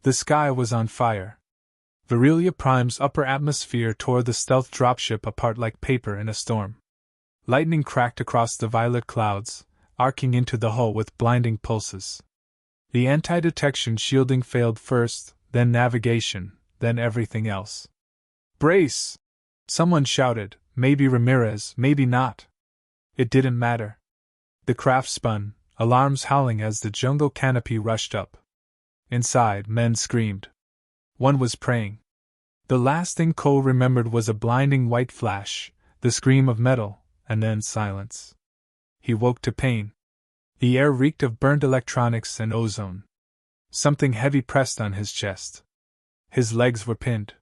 The sky was on fire. Virelia Prime's upper atmosphere tore the stealth dropship apart like paper in a storm. Lightning cracked across the violet clouds, arcing into the hull with blinding pulses. The anti-detection shielding failed first, then navigation, then everything else. "Brace!" someone shouted, maybe Ramirez, maybe not. It didn't matter. The craft spun, alarms howling as the jungle canopy rushed up. Inside, men screamed. One was praying. The last thing Cole remembered was a blinding white flash, the scream of metal, and then silence. He woke to pain. The air reeked of burnt electronics and ozone. Something heavy pressed on his chest. His legs were pinned.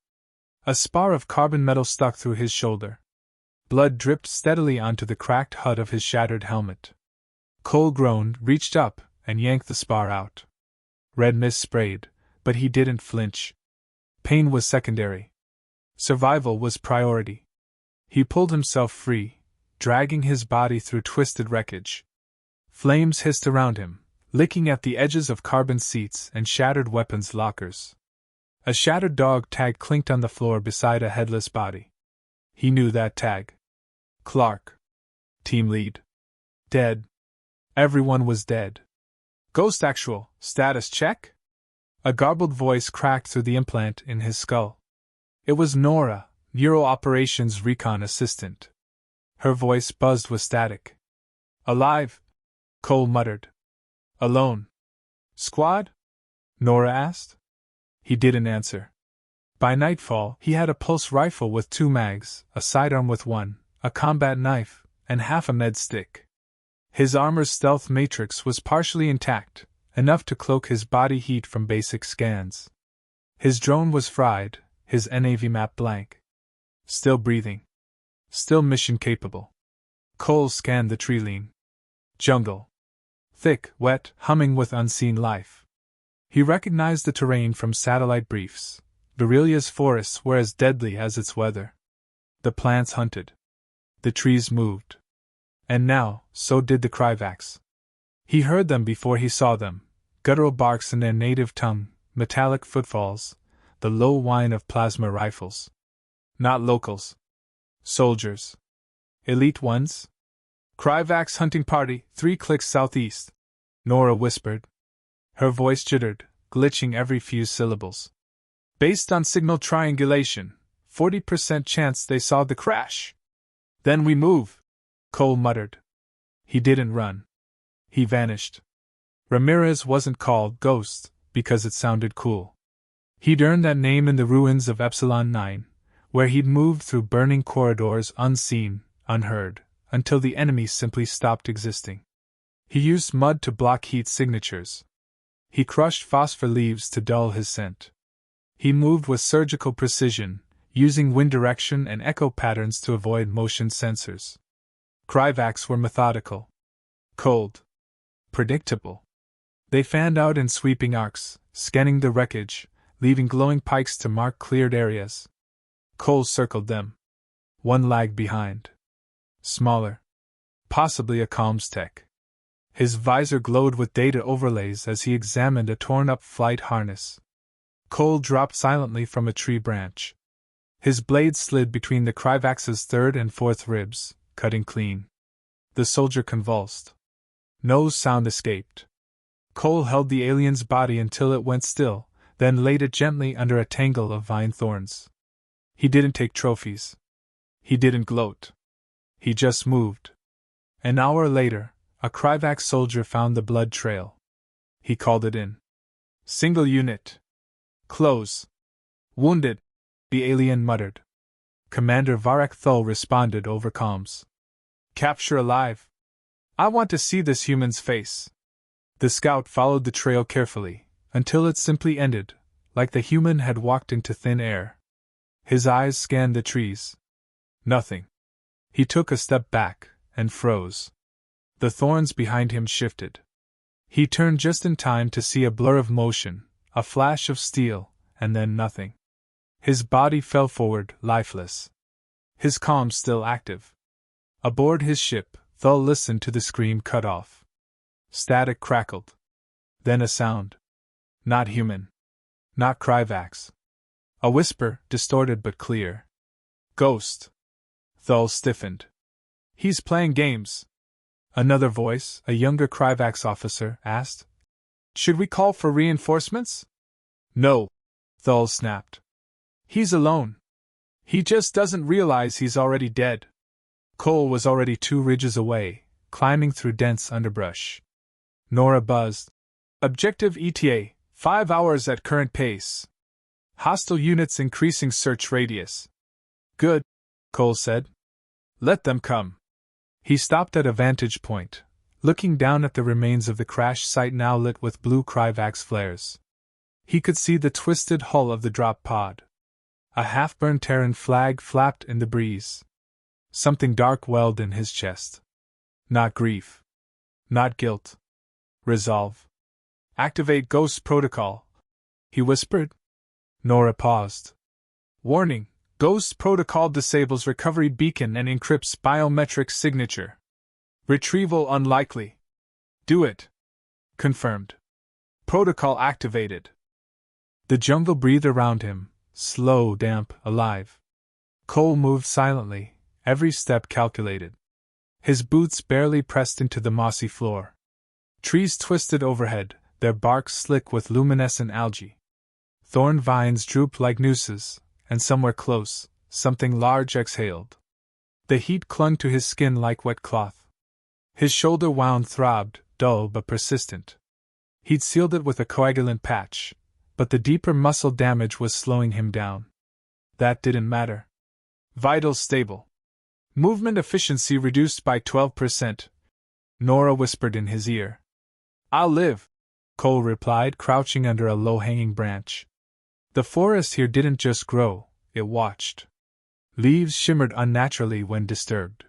A spar of carbon metal stuck through his shoulder. Blood dripped steadily onto the cracked hut of his shattered helmet. Cole groaned, reached up, and yanked the spar out. Red mist sprayed, but he didn't flinch. Pain was secondary. Survival was priority. He pulled himself free, dragging his body through twisted wreckage. Flames hissed around him, licking at the edges of carbon seats and shattered weapons lockers. A shattered dog tag clinked on the floor beside a headless body. He knew that tag. Clark. Team lead. Dead. Everyone was dead. Ghost actual, status check? A garbled voice cracked through the implant in his skull. It was Nora, Euro Operations Recon Assistant. Her voice buzzed with static. Alive? Cole muttered. Alone? Squad? Nora asked. He didn't answer. By nightfall, he had a pulse rifle with 2 mags, a sidearm with 1, a combat knife, and half a med stick. His armor's stealth matrix was partially intact, enough to cloak his body heat from basic scans. His drone was fried, his NAV map blank. Still breathing. Still mission capable. Cole scanned the treeline. Jungle. Thick, wet, humming with unseen life. He recognized the terrain from satellite briefs. Virelia's forests were as deadly as its weather. The plants hunted. The trees moved. And now, so did the Kryvacs. He heard them before he saw them, guttural barks in their native tongue, metallic footfalls, the low whine of plasma rifles. Not locals. Soldiers. Elite ones? Kryvacs hunting party, 3 clicks southeast, Nora whispered. Her voice jittered, glitching every few syllables. Based on signal triangulation, 40% chance they saw the crash. Then we move, Cole muttered. He didn't run. He vanished. Ramirez wasn't called Ghost because it sounded cool. He'd earned that name in the ruins of Epsilon 9, where he'd moved through burning corridors unseen, unheard, until the enemy simply stopped existing. He used mud to block heat signatures. He crushed phosphor leaves to dull his scent. He moved with surgical precision, using wind direction and echo patterns to avoid motion sensors. Kryvacs were methodical. Cold. Predictable. They fanned out in sweeping arcs, scanning the wreckage, leaving glowing pikes to mark cleared areas. Cole circled them. One lagged behind. Smaller. Possibly a comms tech. His visor glowed with data overlays as he examined a torn-up flight harness. Cole dropped silently from a tree branch. His blade slid between the Kryvax's 3rd and 4th ribs, cutting clean. The soldier convulsed. No sound escaped. Cole held the alien's body until it went still, then laid it gently under a tangle of vine thorns. He didn't take trophies. He didn't gloat. He just moved. An hour later, a Kryvac soldier found the blood trail. He called it in. Single unit. Close. Wounded, the alien muttered. Commander Varek Thul responded over comms. Capture alive. I want to see this human's face. The scout followed the trail carefully, until it simply ended, like the human had walked into thin air. His eyes scanned the trees. Nothing. He took a step back, and froze. The thorns behind him shifted. He turned just in time to see a blur of motion, a flash of steel, and then nothing. His body fell forward, lifeless. His comm still active. Aboard his ship, Thul listened to the scream cut off. Static crackled. Then a sound. Not human. Not Kryvax. A whisper, distorted but clear. Ghost. Thull stiffened. He's playing games. Another voice, a younger Kryvax officer, asked. Should we call for reinforcements? No, Thull snapped. He's alone. He just doesn't realize he's already dead. Cole was already 2 ridges away, climbing through dense underbrush. Nora buzzed. Objective ETA, 5 hours at current pace. Hostile units increasing search radius. Good, Cole said. Let them come. He stopped at a vantage point, looking down at the remains of the crash site now lit with blue Kryvax flares. He could see the twisted hull of the drop pod. A half-burned Terran flag flapped in the breeze. Something dark welled in his chest. Not grief. Not guilt. Resolve. Activate Ghost Protocol, he whispered. Nora paused. Warning. Ghost Protocol disables recovery beacon and encrypts biometric signature. Retrieval unlikely. Do it. Confirmed. Protocol activated. The jungle breathed around him, slow, damp, alive. Cole moved silently, every step calculated. His boots barely pressed into the mossy floor. Trees twisted overhead, their barks slick with luminescent algae. Thorn vines drooped like nooses, and somewhere close, something large exhaled. The heat clung to his skin like wet cloth. His shoulder wound throbbed, dull but persistent. He'd sealed it with a coagulant patch, but the deeper muscle damage was slowing him down. That didn't matter. Vitals stable. Movement efficiency reduced by 12%. Nora whispered in his ear. I'll live, Cole replied, crouching under a low-hanging branch. The forest here didn't just grow, it watched. Leaves shimmered unnaturally when disturbed.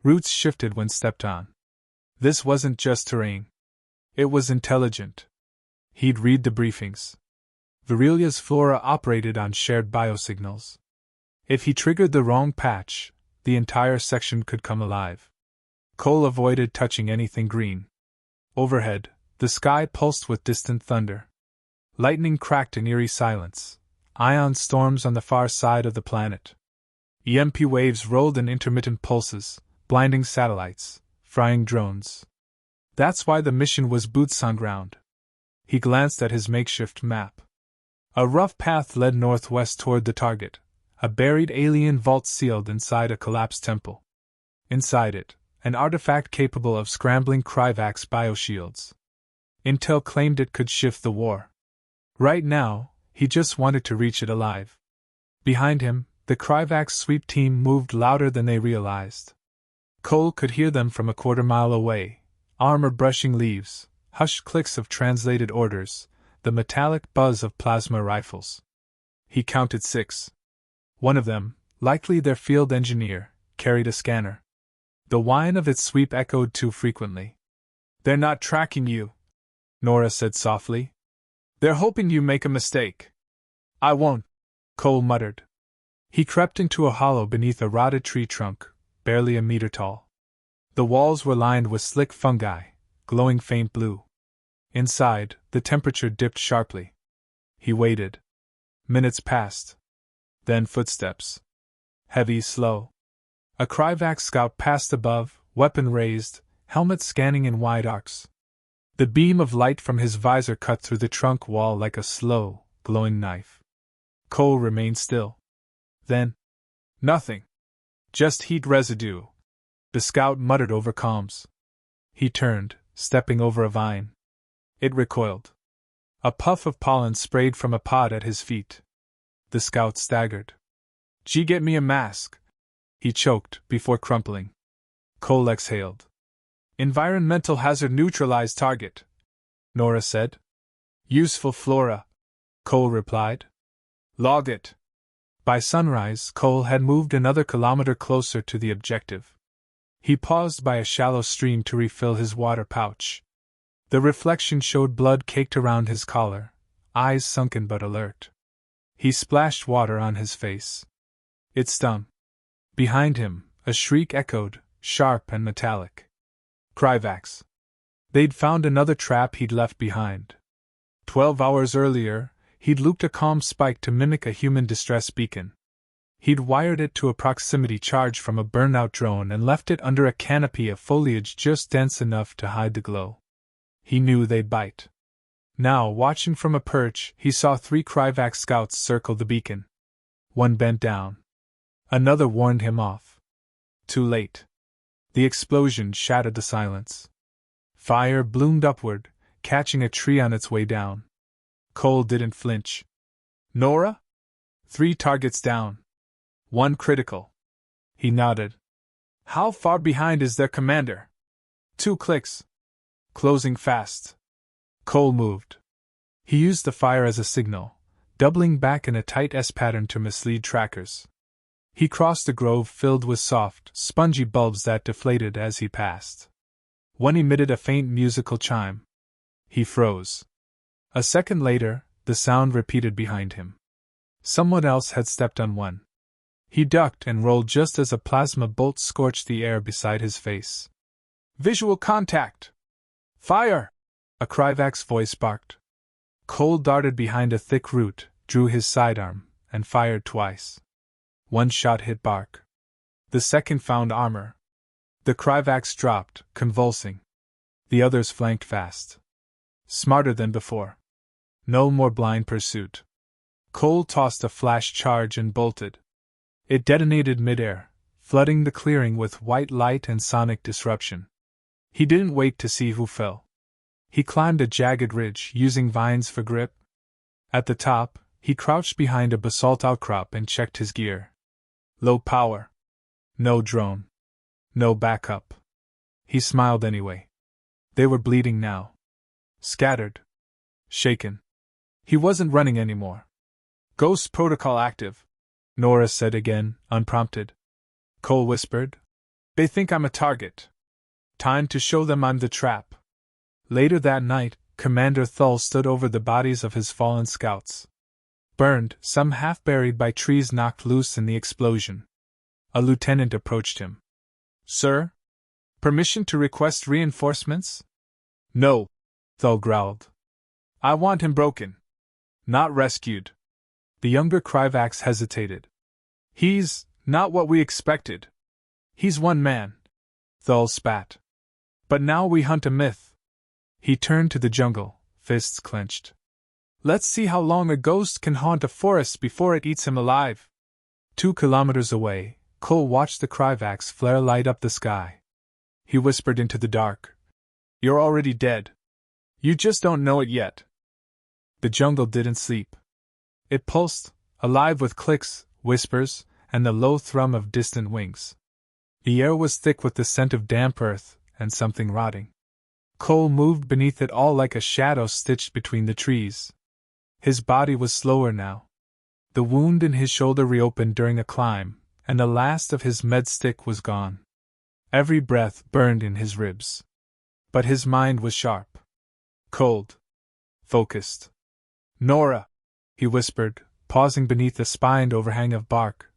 Roots shifted when stepped on. This wasn't just terrain. It was intelligent. He'd read the briefings. Virelia's flora operated on shared biosignals. If he triggered the wrong patch, the entire section could come alive. Cole avoided touching anything green. Overhead, the sky pulsed with distant thunder. Lightning cracked in eerie silence. Ion storms on the far side of the planet. EMP waves rolled in intermittent pulses, blinding satellites, frying drones. That's why the mission was boots on ground. He glanced at his makeshift map. A rough path led northwest toward the target, a buried alien vault sealed inside a collapsed temple. Inside it, an artifact capable of scrambling Kryvax bioshields. Intel claimed it could shift the war. Right now, he just wanted to reach it alive. Behind him, the Kryvax sweep team moved louder than they realized. Cole could hear them from a quarter-mile away, armor brushing leaves, hushed clicks of translated orders, the metallic buzz of plasma rifles. He counted 6. One of them, likely their field engineer, carried a scanner. The whine of its sweep echoed too frequently. They're not tracking you, Nora said softly. They're hoping you make a mistake. I won't, Cole muttered. He crept into a hollow beneath a rotted tree trunk, barely a meter tall. The walls were lined with slick fungi, glowing faint blue. Inside, the temperature dipped sharply. He waited. Minutes passed. Then footsteps. Heavy, slow. A Kryvax scout passed above, weapon raised, helmet scanning in wide arcs. The beam of light from his visor cut through the trunk wall like a slow, glowing knife. Cole remained still. Then, nothing. Just heat residue. The scout muttered over comms. He turned, stepping over a vine. It recoiled. A puff of pollen sprayed from a pod at his feet. The scout staggered. Gee, get me a mask, he choked, before crumpling. Cole exhaled. Environmental hazard neutralized target, Nora said. Useful flora, Cole replied. Log it. By sunrise, Cole had moved another kilometer closer to the objective. He paused by a shallow stream to refill his water pouch. The reflection showed blood caked around his collar, eyes sunken but alert. He splashed water on his face. It stung. Behind him, a shriek echoed, sharp and metallic. Kryvax. They'd found another trap he'd left behind. 12 hours earlier, he'd looped a calm spike to mimic a human distress beacon. He'd wired it to a proximity charge from a burnout drone and left it under a canopy of foliage just dense enough to hide the glow. He knew they'd bite. Now, watching from a perch, he saw 3 Kryvax scouts circle the beacon. One bent down. Another warned him off. Too late. The explosion shattered the silence. Fire bloomed upward, catching a tree on its way down. Cole didn't flinch. Nora? 3 targets down. 1 critical. He nodded. How far behind is their commander? 2 clicks. Closing fast. Cole moved. He used the fire as a signal, doubling back in a tight S pattern to mislead trackers. He crossed a grove filled with soft, spongy bulbs that deflated as he passed. One emitted a faint musical chime. He froze. A second later, the sound repeated behind him. Someone else had stepped on one. He ducked and rolled just as a plasma bolt scorched the air beside his face. Visual contact! Fire! A Kryvax voice barked. Cole darted behind a thick root, drew his sidearm, and fired twice. 1 shot hit Bark. The second found armor. The Kryvax dropped, convulsing. The others flanked fast. Smarter than before. No more blind pursuit. Cole tossed a flash charge and bolted. It detonated midair, flooding the clearing with white light and sonic disruption. He didn't wait to see who fell. He climbed a jagged ridge, using vines for grip. At the top, he crouched behind a basalt outcrop and checked his gear. Low power. No drone. No backup. He smiled anyway. They were bleeding now. Scattered. Shaken. He wasn't running anymore. Ghost protocol active, Nora said again, unprompted. Cole whispered. They think I'm a target. Time to show them I'm the trap. Later that night, Commander Thull stood over the bodies of his fallen scouts. Burned, some half buried by trees knocked loose in the explosion. A lieutenant approached him. Sir? Permission to request reinforcements? No, Thull growled. I want him broken. Not rescued. The younger Kryvax hesitated. He's not what we expected. He's one man. Thull spat. But now we hunt a myth. He turned to the jungle, fists clenched. Let's see how long a ghost can haunt a forest before it eats him alive. 2 kilometers away, Cole watched the Kryvax flare light up the sky. He whispered into the dark. You're already dead. You just don't know it yet. The jungle didn't sleep. It pulsed, alive with clicks, whispers, and the low thrum of distant wings. The air was thick with the scent of damp earth and something rotting. Cole moved beneath it all like a shadow stitched between the trees. His body was slower now. The wound in his shoulder reopened during a climb, and the last of his med stick was gone. Every breath burned in his ribs. But his mind was sharp. Cold. Focused. Nora, he whispered, pausing beneath a spined overhang of bark.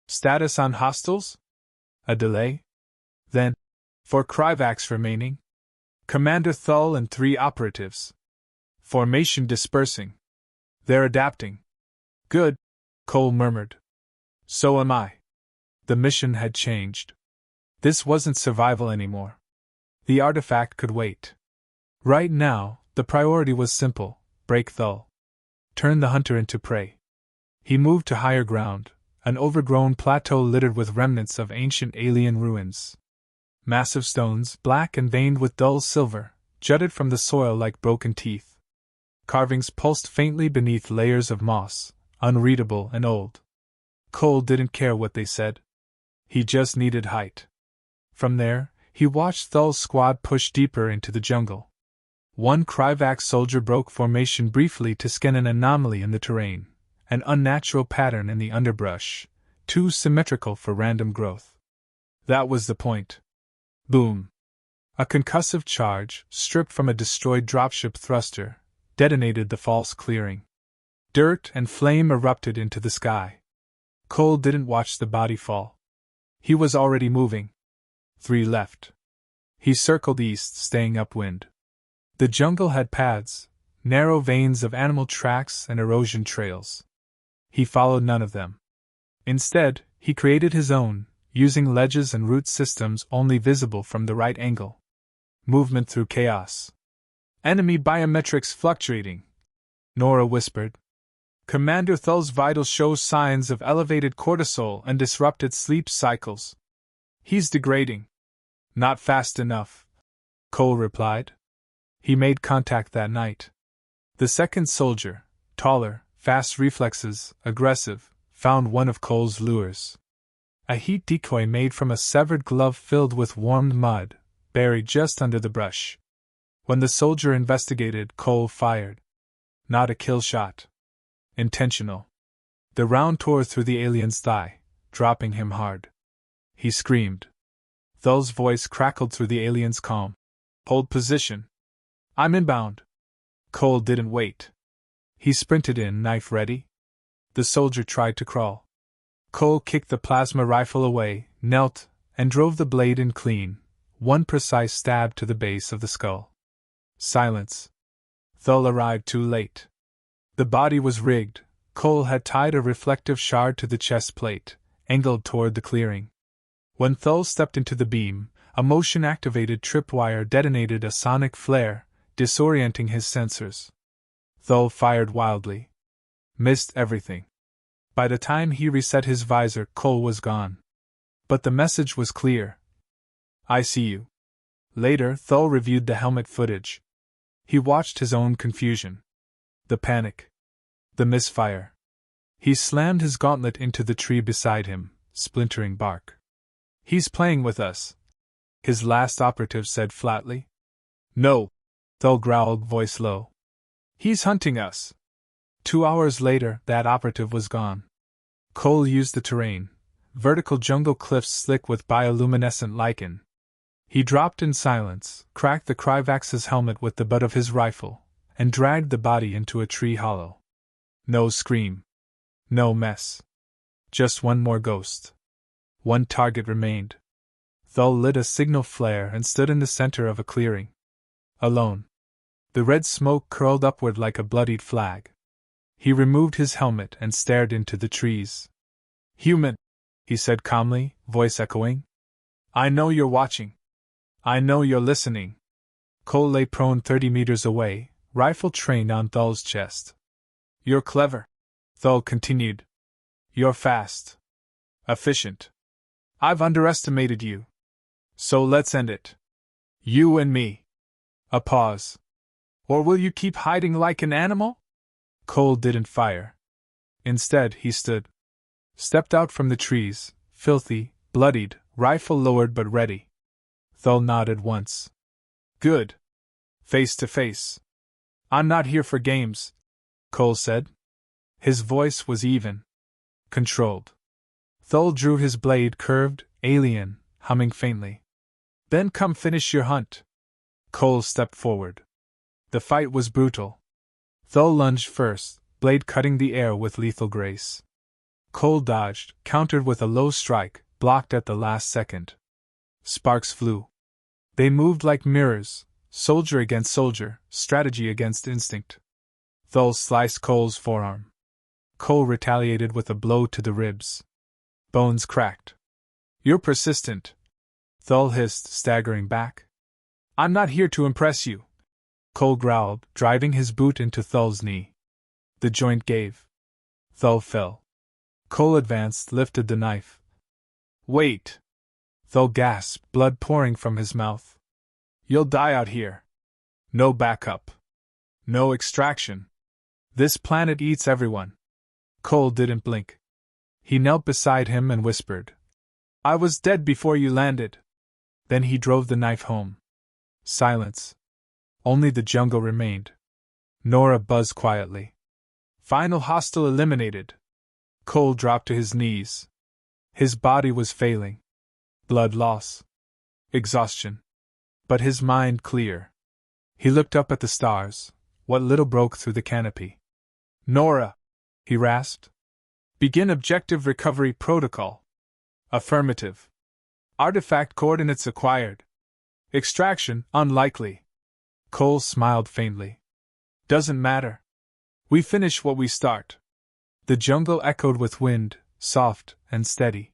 Status on hostiles? A delay? Then, for Kryvax remaining? Commander Thull and 3 operatives. Formation dispersing. They're adapting. Good, Cole murmured. So am I. The mission had changed. This wasn't survival anymore. The artifact could wait. Right now, the priority was simple: break Thull. Turn the hunter into prey. He moved to higher ground, an overgrown plateau littered with remnants of ancient alien ruins. Massive stones, black and veined with dull silver, jutted from the soil like broken teeth. Carvings pulsed faintly beneath layers of moss, unreadable and old. Cole didn't care what they said. He just needed height. From there, he watched Thull's squad push deeper into the jungle. 1 Kryvax soldier broke formation briefly to scan an anomaly in the terrain, an unnatural pattern in the underbrush, too symmetrical for random growth. That was the point. Boom. A concussive charge, stripped from a destroyed dropship thruster, detonated the false clearing. Dirt and flame erupted into the sky. Cole didn't watch the body fall. He was already moving. 3 left. He circled east, staying upwind. The jungle had paths, narrow veins of animal tracks and erosion trails. He followed none of them. Instead, he created his own, using ledges and root systems only visible from the right angle. Movement through chaos. Enemy biometrics fluctuating, Nora whispered. Commander Thull's vitals show signs of elevated cortisol and disrupted sleep cycles. He's degrading. Not fast enough, Cole replied. He made contact that night. The second soldier, taller, fast reflexes, aggressive, found one of Cole's lures. A heat decoy made from a severed glove filled with warmed mud, buried just under the brush. When the soldier investigated, Cole fired. Not a kill shot. Intentional. The round tore through the alien's thigh, dropping him hard. He screamed. Thull's voice crackled through the alien's calm. Hold position. I'm inbound. Cole didn't wait. He sprinted in, knife ready. The soldier tried to crawl. Cole kicked the plasma rifle away, knelt, and drove the blade in clean, one precise stab to the base of the skull. Silence. Thull arrived too late. The body was rigged. Cole had tied a reflective shard to the chest plate, angled toward the clearing. When Thull stepped into the beam, a motion-activated tripwire detonated a sonic flare, disorienting his sensors. Thull fired wildly. Missed everything. By the time he reset his visor, Cole was gone. But the message was clear. I see you. Later, Thull reviewed the helmet footage. He watched his own confusion. The panic. The misfire. He slammed his gauntlet into the tree beside him, splintering bark. He's playing with us, his last operative said flatly. No, Thull growled, voice low. He's hunting us. 2 hours later, that operative was gone. Cole used the terrain, vertical jungle cliffs slick with bioluminescent lichen. He dropped in silence, cracked the Kryvax's helmet with the butt of his rifle, and dragged the body into a tree hollow. No scream. No mess. Just one more ghost. One target remained. Thull lit a signal flare and stood in the center of a clearing. Alone. The red smoke curled upward like a bloodied flag. He removed his helmet and stared into the trees. Human, he said calmly, voice echoing. I know you're watching. I know you're listening. Cole lay prone 30 meters away, rifle trained on Thull's chest. You're clever, Thull continued. You're fast. Efficient. I've underestimated you. So let's end it. You and me. A pause. Or will you keep hiding like an animal? Cole didn't fire. Instead, he stood. Stepped out from the trees, filthy, bloodied, rifle lowered but ready. Thull nodded once. Good. Face to face. I'm not here for games, Cole said. His voice was even. Controlled. Thull drew his blade curved, alien, humming faintly. Then come finish your hunt. Cole stepped forward. The fight was brutal. Thull lunged first, blade cutting the air with lethal grace. Cole dodged, countered with a low strike, blocked at the last second. Sparks flew. They moved like mirrors, soldier against soldier, strategy against instinct. Thull sliced Cole's forearm. Cole retaliated with a blow to the ribs. Bones cracked. You're persistent, Thull hissed, staggering back. I'm not here to impress you, Cole growled, driving his boot into Thull's knee. The joint gave. Thull fell. Cole advanced, lifted the knife. Wait! Thull gasped, blood pouring from his mouth. You'll die out here. No backup. No extraction. This planet eats everyone. Cole didn't blink. He knelt beside him and whispered. I was dead before you landed. Then he drove the knife home. Silence. Only the jungle remained. Nora buzzed quietly. Final hostile eliminated. Cole dropped to his knees. His body was failing. Blood loss. Exhaustion. But his mind clear. He looked up at the stars, what little broke through the canopy. Nora, he rasped. Begin objective recovery protocol. Affirmative. Artifact coordinates acquired. Extraction unlikely. Cole smiled faintly. Doesn't matter. We finish what we start. The jungle echoed with wind, soft and steady.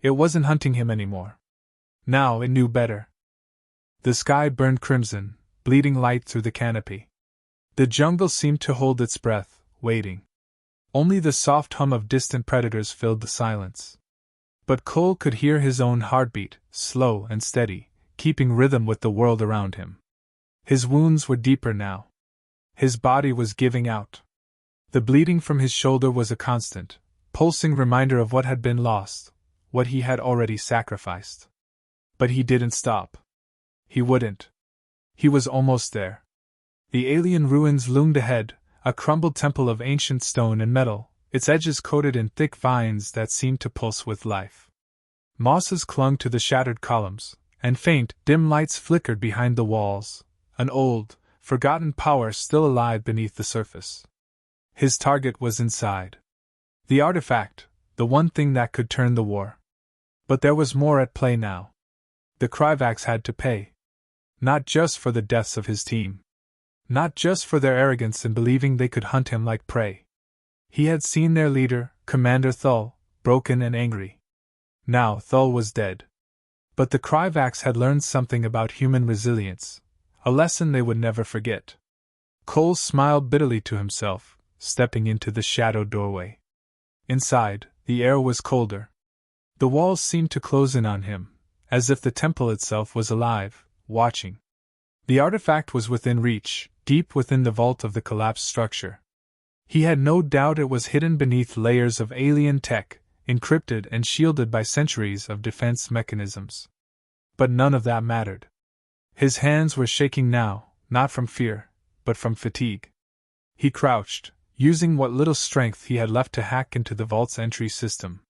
It wasn't hunting him anymore. Now it knew better. The sky burned crimson, bleeding light through the canopy. The jungle seemed to hold its breath, waiting. Only the soft hum of distant predators filled the silence. But Cole could hear his own heartbeat, slow and steady, keeping rhythm with the world around him. His wounds were deeper now. His body was giving out. The bleeding from his shoulder was a constant, pulsing reminder of what had been lost, what he had already sacrificed. But he didn't stop. He wouldn't. He was almost there. The alien ruins loomed ahead, a crumbled temple of ancient stone and metal, its edges coated in thick vines that seemed to pulse with life. Mosses clung to the shattered columns, and faint, dim lights flickered behind the walls, an old, forgotten power still alive beneath the surface. His target was inside. The artifact, the one thing that could turn the war. But there was more at play now. The Kryvax had to pay. Not just for the deaths of his team. Not just for their arrogance in believing they could hunt him like prey. He had seen their leader, Commander Thull, broken and angry. Now Thull was dead. But the Kryvax had learned something about human resilience, a lesson they would never forget. Cole smiled bitterly to himself, stepping into the shadowed doorway. Inside, the air was colder. The walls seemed to close in on him, as if the temple itself was alive, watching. The artifact was within reach, deep within the vault of the collapsed structure. He had no doubt it was hidden beneath layers of alien tech, encrypted and shielded by centuries of defense mechanisms. But none of that mattered. His hands were shaking now, not from fear, but from fatigue. He crouched, using what little strength he had left to hack into the vault's entry system.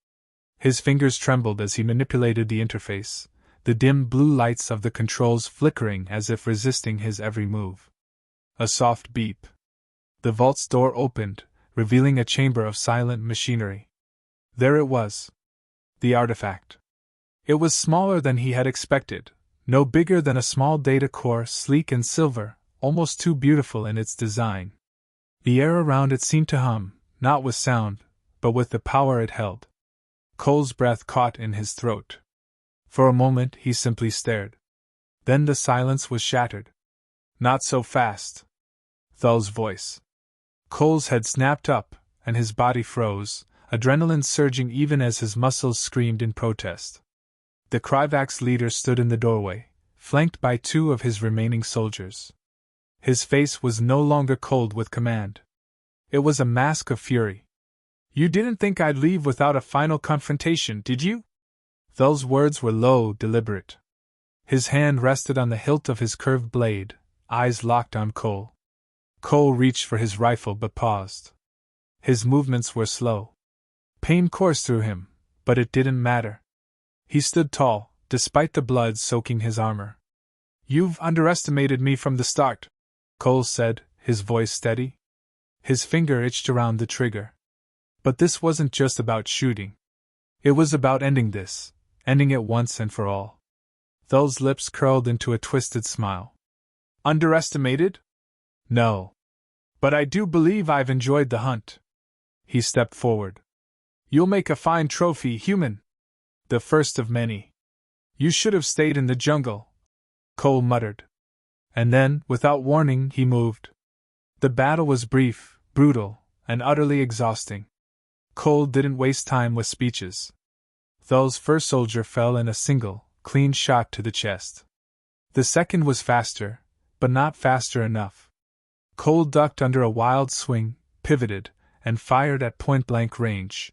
His fingers trembled as he manipulated the interface, the dim blue lights of the controls flickering as if resisting his every move. A soft beep. The vault's door opened, revealing a chamber of silent machinery. There it was. The artifact. It was smaller than he had expected, no bigger than a small data core, sleek and silver, almost too beautiful in its design. The air around it seemed to hum, not with sound, but with the power it held. Cole's breath caught in his throat. For a moment he simply stared. Then the silence was shattered. Not so fast. Thull's voice. Cole's head snapped up, and his body froze, adrenaline surging even as his muscles screamed in protest. The Kryvax leader stood in the doorway, flanked by two of his remaining soldiers. His face was no longer cold with command. It was a mask of fury. "You didn't think I'd leave without a final confrontation, did you?" Thull's words were low, deliberate. His hand rested on the hilt of his curved blade, eyes locked on Cole. Cole reached for his rifle but paused. His movements were slow. Pain coursed through him, but it didn't matter. He stood tall, despite the blood soaking his armor. "You've underestimated me from the start," Cole said, his voice steady. His finger itched around the trigger. But this wasn't just about shooting. It was about ending this, ending it once and for all. Thull's lips curled into a twisted smile. "Underestimated? No. But I do believe I've enjoyed the hunt." He stepped forward. "You'll make a fine trophy, human. The first of many. You should have stayed in the jungle," Cole muttered. And then, without warning, he moved. The battle was brief, brutal, and utterly exhausting. Cole didn't waste time with speeches. Thull's first soldier fell in a single, clean shot to the chest. The second was faster, but not faster enough. Cole ducked under a wild swing, pivoted, and fired at point-blank range.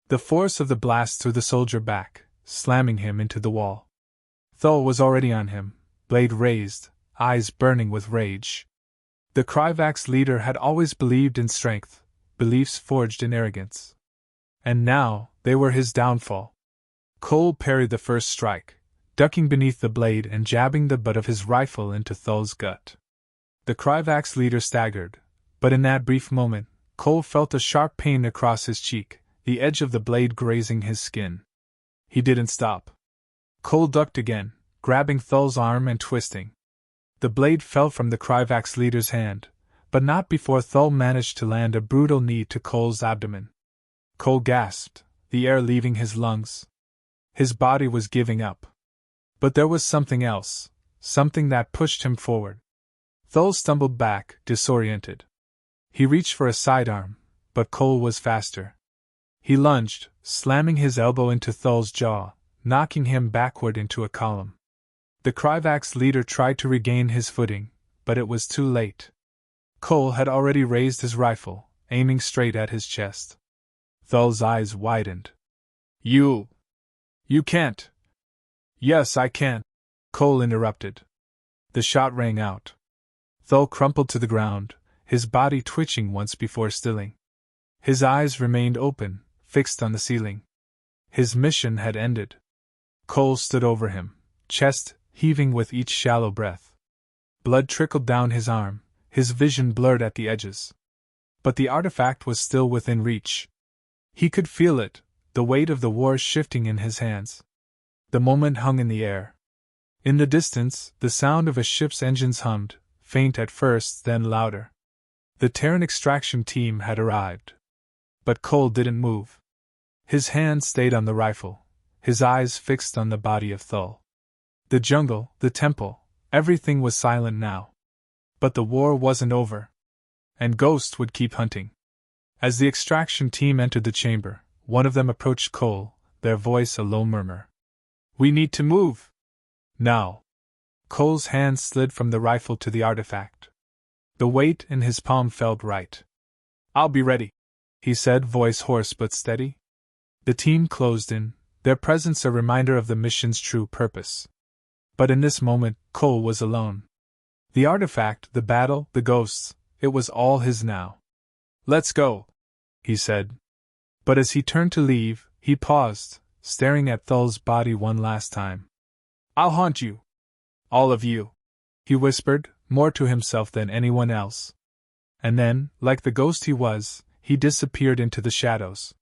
The force of the blast threw the soldier back, slamming him into the wall. Thull was already on him, blade raised, eyes burning with rage. The Kryvax leader had always believed in strength, beliefs forged in arrogance. And now, they were his downfall. Cole parried the first strike, ducking beneath the blade and jabbing the butt of his rifle into Thull's gut. The Kryvax leader staggered, but in that brief moment, Cole felt a sharp pain across his cheek, the edge of the blade grazing his skin. He didn't stop. Cole ducked again, grabbing Thull's arm and twisting. The blade fell from the Kryvax leader's hand, but not before Thul managed to land a brutal knee to Cole's abdomen. Cole gasped, the air leaving his lungs. His body was giving up. But there was something else, something that pushed him forward. Thul stumbled back, disoriented. He reached for a sidearm, but Cole was faster. He lunged, slamming his elbow into Thul's jaw, knocking him backward into a column. The Kryvax leader tried to regain his footing, but it was too late. Cole had already raised his rifle, aiming straight at his chest. Thul's eyes widened. You can't. Yes, I can, Cole interrupted. The shot rang out. Thul crumpled to the ground, his body twitching once before stilling. His eyes remained open, fixed on the ceiling. His mission had ended. Cole stood over him, chest heaving with each shallow breath. Blood trickled down his arm, his vision blurred at the edges. But the artifact was still within reach. He could feel it, the weight of the war shifting in his hands. The moment hung in the air. In the distance, the sound of a ship's engines hummed, faint at first, then louder. The Terran extraction team had arrived. But Cole didn't move. His hand stayed on the rifle, his eyes fixed on the body of Thul. The jungle, the temple, everything was silent now. But the war wasn't over. And Ghost would keep hunting. As the extraction team entered the chamber, one of them approached Cole, their voice a low murmur. We need to move. Now. Cole's hand slid from the rifle to the artifact. The weight in his palm felt right. I'll be ready, he said, voice hoarse but steady. The team closed in, their presence a reminder of the mission's true purpose. But in this moment, Cole was alone. The artifact, the battle, the ghosts, it was all his now. Let's go, he said. But as he turned to leave, he paused, staring at Thul's body one last time. I'll haunt you. All of you, he whispered, more to himself than anyone else. And then, like the ghost he was, he disappeared into the shadows.